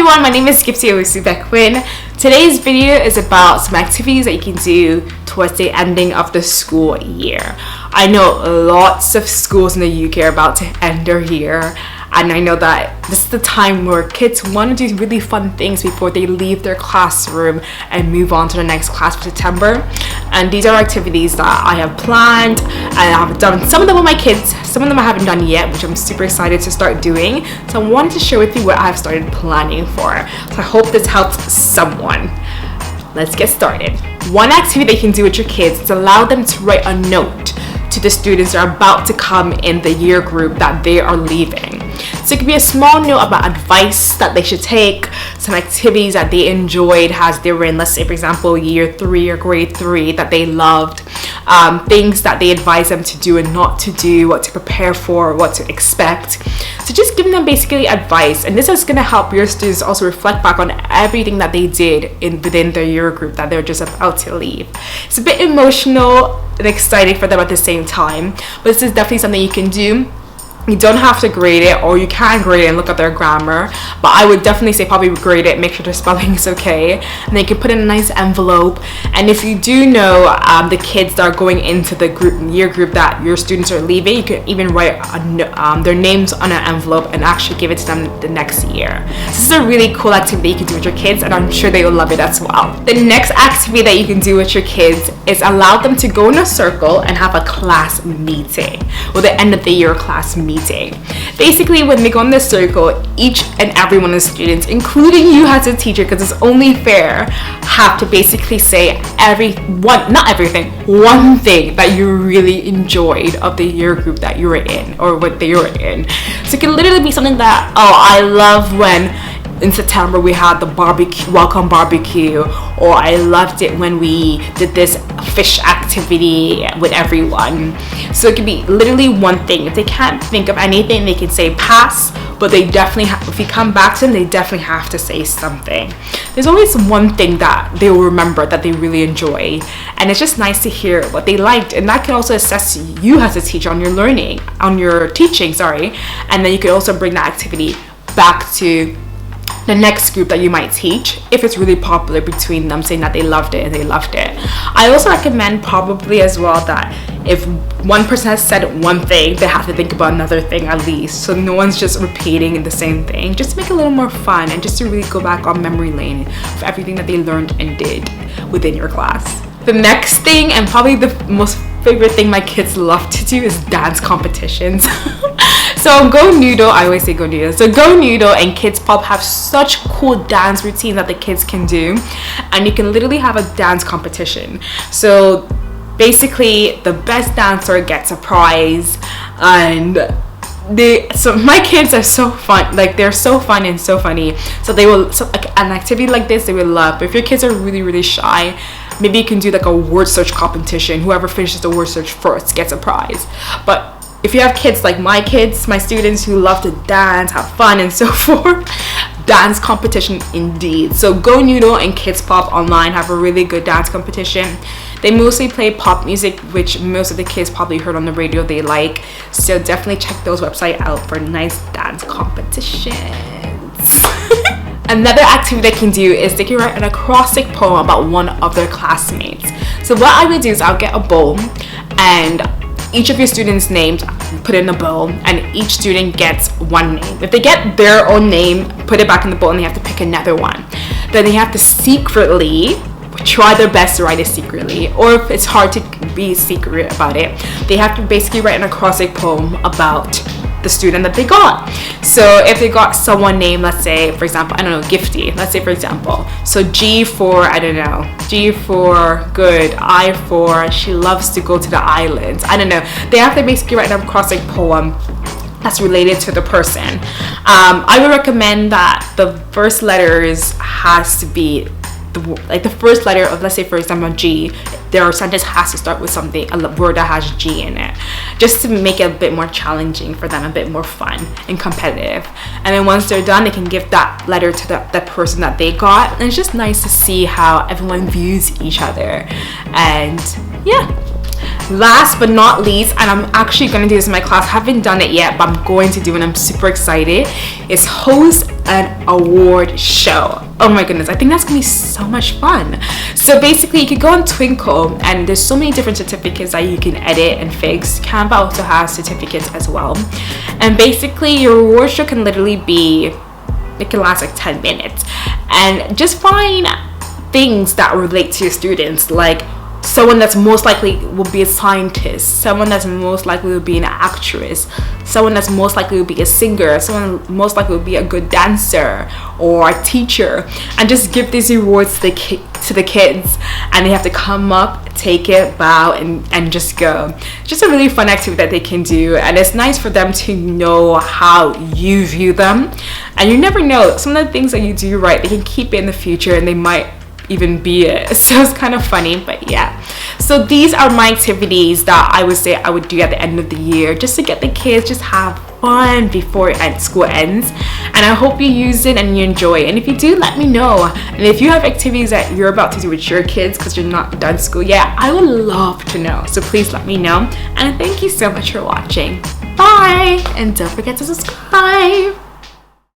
everyone, my name is Gifty and I. Today's video is about some activities that you can do towards the ending of the school year. I know lots of schools in the UK are about to end their year, and I know that this is the time where kids want to do really fun things before they leave their classroom and move on to the next class for September. And these are activities that I have planned and I have done some of them with my kids, some of them I haven't done yet, which I'm super excited to start doing. So I wanted to share with you what I've started planning for. So I hope this helps someone. Let's get started. One activity they can do with your kids is allow them to write a note to the students that are about to come in the year group that they are leaving. So it could be a small note about advice that they should take, some activities that they enjoyed as they were in, let's say for example, year 3 or grade 3 that they loved, things that they advise them to do and not to do, what to prepare for, what to expect. So just giving them basically advice, and this is going to help your students also reflect back on everything that they did within their year group that they're just about to leave. It's a bit emotional and exciting for them at the same time, but this is definitely something you can do. You don't have to grade it, or you can grade it and look at their grammar, but I would definitely say probably grade it, make sure their spelling is okay, and then you can put in a nice envelope. And if you do know the kids that are going into the year group that your students are leaving, you can even write their names on an envelope and actually give it to them the next year. This is a really cool activity you can do with your kids, and I'm sure they will love it as well. The next activity that you can do with your kids is allow them to go in a circle and have a class meeting, or the end of the year class meeting. Basically, when they go in this circle, each and every one of the students, including you as a teacher, because it's only fair, have to basically say one thing that you really enjoyed of the year group that you were in, or what they were in. So it can literally be something that, oh, I love when in September we had the welcome barbecue, or I loved it when we did this fish activity with everyone. So it could be literally one thing. If they can't think of anything, they can say pass, but they definitely if you come back to them, they definitely have to say something. There's always one thing that they will remember that they really enjoy, and it's just nice to hear what they liked, and that can also assess you as a teacher on your teaching, and then you can also bring that activity back to the next group that you might teach if it's really popular between them, saying that they loved it and they loved it. I also recommend probably as well that if one person has said one thing, they have to think about another thing at least, so no one's just repeating the same thing, just to make it a little more fun and just to really go back on memory lane of everything that they learned and did within your class. The next thing, and probably the most favorite thing my kids love to do, is dance competitions. So Go Noodle, I always say Go Noodle. So Go Noodle and Kids Pop have such cool dance routines that the kids can do, and you can literally have a dance competition. So basically, the best dancer gets a prize, and so my kids are so fun, like they're so fun and so funny. So they will, an activity like this they will love. But if your kids are really, really shy, maybe you can do like a word search competition. Whoever finishes the word search first gets a prize. But if you have kids like my kids, my students who love to dance, have fun and so forth, dance competition indeed. So Go Noodle and Kids Pop online have a really good dance competition. They mostly play pop music, which most of the kids probably heard on the radio they like. So definitely check those websites out for nice dance competitions. Another activity they can do is they can write an acrostic poem about one of their classmates. So what I would do is I'll get a bowl, and each of your students' names put in a bowl, and each student gets one name. If they get their own name, put it back in the bowl, and they have to pick another one. Then they have to secretly try their best to write it secretly, or if it's hard to be secret about it, they have to basically write an acrostic poem about the student that they got. So if they got someone named, let's say for example, I don't know, Gifty, let's say for example, so G for, I don't know, G for good, I for she loves to go to the islands, I don't know. They have to basically write an acrostic poem that's related to the person. I would recommend that the first letters has to be the first letter of, let's say for example, G. Their sentence has to start with something, a word that has G in it, just to make it a bit more challenging for them, a bit more fun and competitive. And then once they're done, they can give that letter to that person that they got, and it's just nice to see how everyone views each other. And yeah, last but not least, and I'm actually going to do this in my class, I haven't done it yet, but I'm going to do it and I'm super excited, is host an award show. Oh my goodness, I think that's gonna be so much fun. So basically you could go on Twinkle and there's so many different certificates that you can edit and fix. Canva also has certificates as well. And basically your reward show can literally be, it can last like 10 minutes. And just find things that relate to your students, like someone that's most likely will be a scientist, someone that's most likely will be an actress, someone that's most likely will be a singer, someone most likely will be a good dancer or a teacher, and just give these rewards to the kids, and they have to come up, take it, bow, and just go. Just a really fun activity that they can do, and it's nice for them to know how you view them. And you never know, some of the things that you do right, they can keep it in the future and they might even be it. So it's kind of funny, but yeah. So these are my activities that I would say I would do at the end of the year, just to get the kids just have fun before school ends. And I hope you use it and you enjoy it. And if you do, let me know. And if you have activities that you're about to do with your kids because you're not done school yet, I would love to know. So please let me know. And thank you so much for watching. Bye, and don't forget to subscribe.